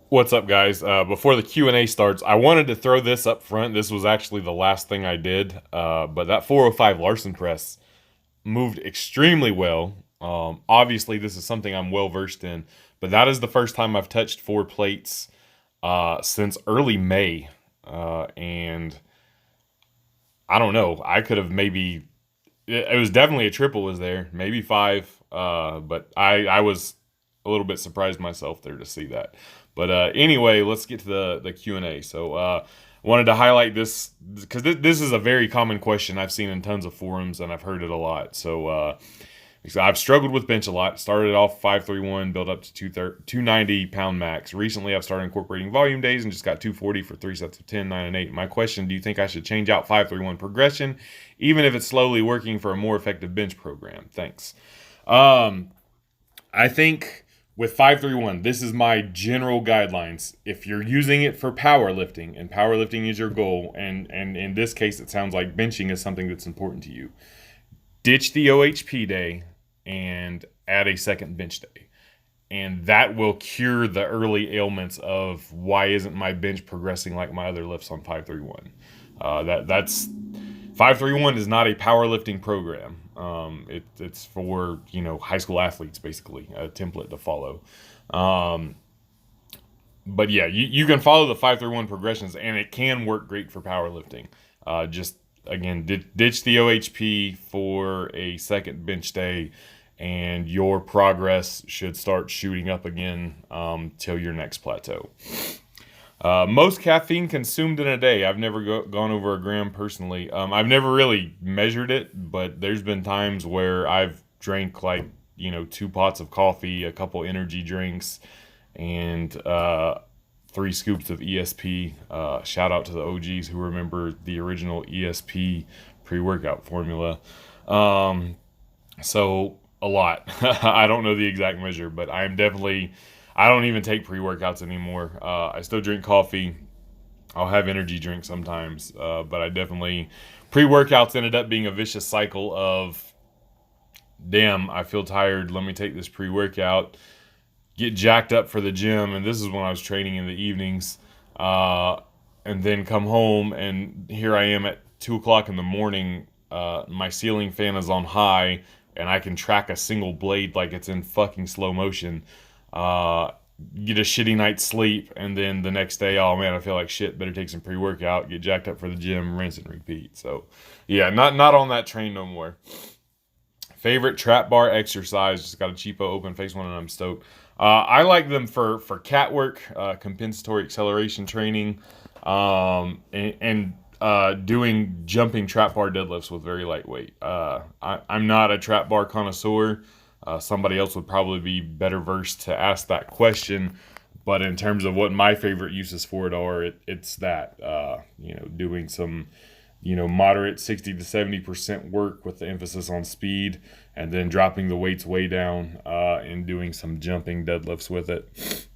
What's up, guys? Before the Q&A starts, I wanted to throw this up front. This was actually the last thing I did, but that 405 Larson press moved extremely well. Obviously, this is something I'm well versed in, but that is the first time I've touched four plates since early May, and I don't know. I could have maybe it was definitely a triple was there, maybe five, but I was a little bit surprised myself there to see that. But anyway, let's get to the Q&A. So wanted to highlight this because this is a very common question I've seen in tons of forums and I've heard it a lot. So I've struggled with bench a lot. Started off 531, built up to 290 pound max. Recently, I've started incorporating volume days and just got 240 for 3 sets of 10, 9, and 8. My question, do you think I should change out 531 progression, even if it's slowly working for a more effective bench program? Thanks. I think with 531, this is my general guidelines. If you're using it for powerlifting, and powerlifting is your goal, and in this case, it sounds like benching is something that's important to you, ditch the OHP day and add a second bench day. And that will cure the early ailments of why isn't my bench progressing like my other lifts on 531. That's 531 is not a powerlifting program. It's for high school athletes, basically a template to follow. But yeah, you can follow the 531 progressions, and it can work great for powerlifting. Just again, ditch the OHP for a second bench day, and your progress should start shooting up again till your next plateau. Most caffeine consumed in a day. I've never gone over a gram personally. I've never really measured it, but there's been times where I've drank like 2 pots of coffee, a couple energy drinks, and 3 scoops of ESP. Shout out to the OGs who remember the original ESP pre-workout formula. So a lot. I don't know the exact measure, but I don't even take pre-workouts anymore. I still drink coffee. I'll have energy drinks sometimes, but I definitely pre-workouts ended up being a vicious cycle of, damn, I feel tired. Let me take this pre-workout, get jacked up for the gym, and this is when I was training in the evenings, and then come home, and here I am at 2 o'clock in the morning. My ceiling fan is on high, and I can track a single blade like it's in fucking slow motion. Get a shitty night's sleep, and then the next day, oh man, I feel like shit. Better take some pre-workout, get jacked up for the gym, rinse and repeat. So, yeah, not on that train no more. Favorite trap bar exercise? Just got a cheapo open face one, and I'm stoked. I like them for cat work, compensatory acceleration training, and doing jumping trap bar deadlifts with very lightweight. I'm not a trap bar connoisseur. Somebody else would probably be better versed to ask that question. But in terms of what my favorite uses for it are, it's that, doing some, moderate 60 to 70% work with the emphasis on speed, and then dropping the weights way down and doing some jumping deadlifts with it.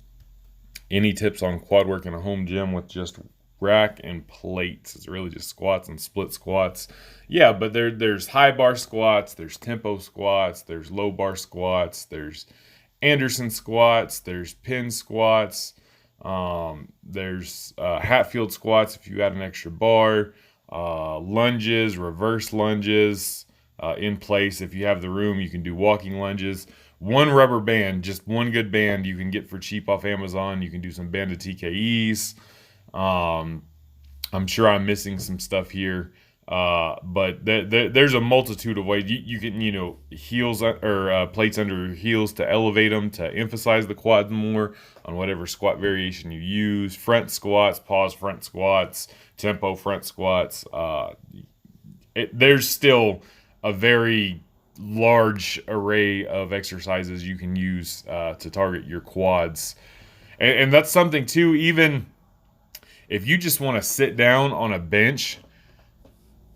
Any tips on quad work in a home gym with just rack and plates? It's really just squats and split squats. Yeah, but there's high bar squats, there's tempo squats, there's low bar squats, there's Anderson squats, there's pin squats, there's Hatfield squats if you add an extra bar, lunges, reverse lunges, in place. If you have the room, you can do walking lunges. One rubber band, just one good band you can get for cheap off Amazon. You can do some banded TKEs. I'm sure I'm missing some stuff here, but there's a multitude of ways you can, heels or plates under your heels to elevate them, to emphasize the quads more on whatever squat variation you use. Front squats, pause front squats, tempo front squats. There's still a very large array of exercises you can use to target your quads, and that's something too. Even if you just want to sit down on a bench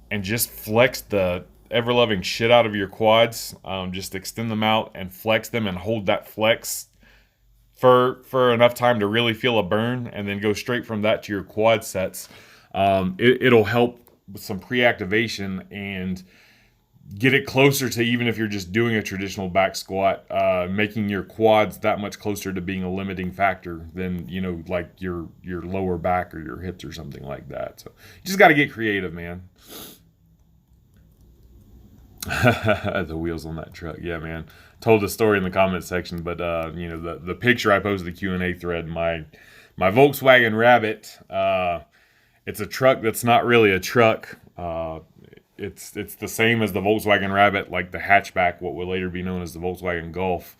and just flex the ever-loving shit out of your quads, just extend them out and flex them and hold that flex for enough time to really feel a burn, and then go straight from that to your quad sets. It'll help with some pre-activation, and get it closer to, even if you're just doing a traditional back squat, making your quads that much closer to being a limiting factor than, like your lower back or your hips or something like that. So you just got to get creative, man. The wheels on that truck, yeah, man. Told the story in the comment section, but the picture I posted the Q&A thread, my Volkswagen Rabbit. It's a truck that's not really a truck. It's the same as the Volkswagen Rabbit, like the hatchback, what will later be known as the Volkswagen Golf.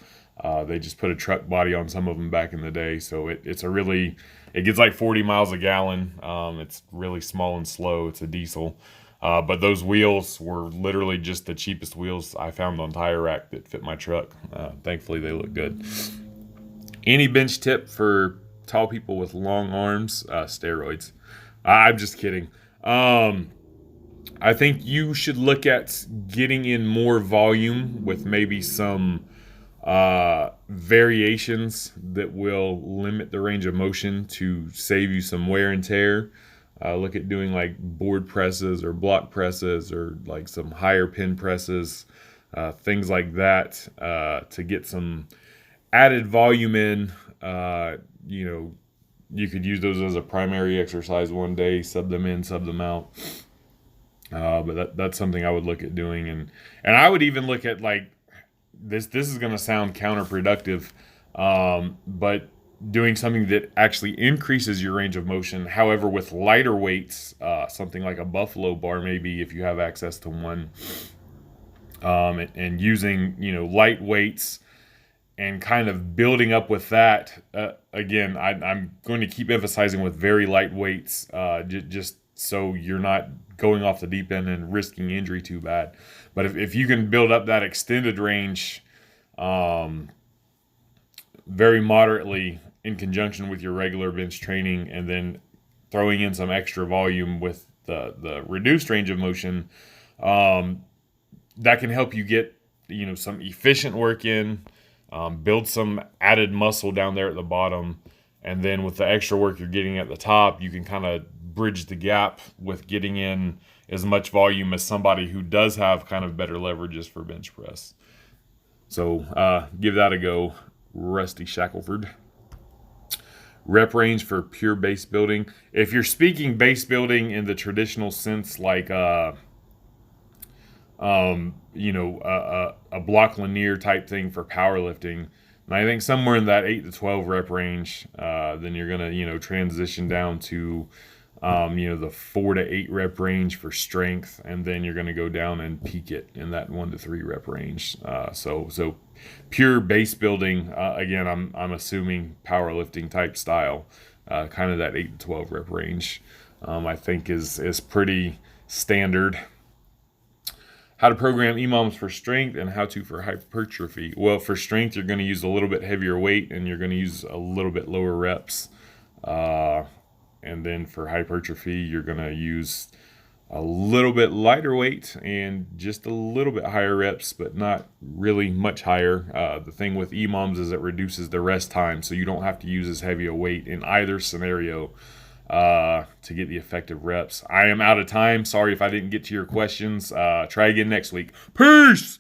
They just put a truck body on some of them back in the day, so it gets like 40 miles a gallon. It's really small and slow. It's a diesel. But those wheels were literally just the cheapest wheels I found on Tire Rack that fit my truck. Thankfully, they look good. Any bench tip for tall people with long arms? Steroids. I'm just kidding. I think you should look at getting in more volume with maybe some variations that will limit the range of motion to save you some wear and tear. Look at doing like board presses or block presses or like some higher pin presses, things like that, to get some added volume in. You could use those as a primary exercise one day, sub them in, sub them out. But that's something I would look at doing, and I would even look at like this. This is going to sound counterproductive, but doing something that actually increases your range of motion. However, with lighter weights, something like a buffalo bar, maybe if you have access to one, and using light weights and kind of building up with that. Again, I'm going to keep emphasizing with very light weights, just so you're not going off the deep end and risking injury too bad. But if you can build up that extended range very moderately in conjunction with your regular bench training, and then throwing in some extra volume with the reduced range of motion, that can help you get some efficient work in, build some added muscle down there at the bottom, and then with the extra work you're getting at the top, you can kind of bridge the gap with getting in as much volume as somebody who does have kind of better leverages for bench press. So give that a go, Rusty Shackelford. Rep range for pure base building. If you're speaking base building in the traditional sense, like a block linear type thing for powerlifting, and I think somewhere in that 8 to 12 rep range, then you're gonna transition down to the 4 to 8 rep range for strength, and then you're going to go down and peak it in that 1 to 3 rep range. So pure base building, again, I'm assuming powerlifting type style, kind of that 8 to 12 rep range, I think is pretty standard. How to program EMOMs for strength and how to for hypertrophy. Well, for strength, you're going to use a little bit heavier weight and you're going to use a little bit lower reps. And then for hypertrophy, you're going to use a little bit lighter weight and just a little bit higher reps, but not really much higher. The thing with EMOMs is it reduces the rest time, so you don't have to use as heavy a weight in either scenario to get the effective reps. I am out of time. Sorry if I didn't get to your questions. Try again next week. Peace!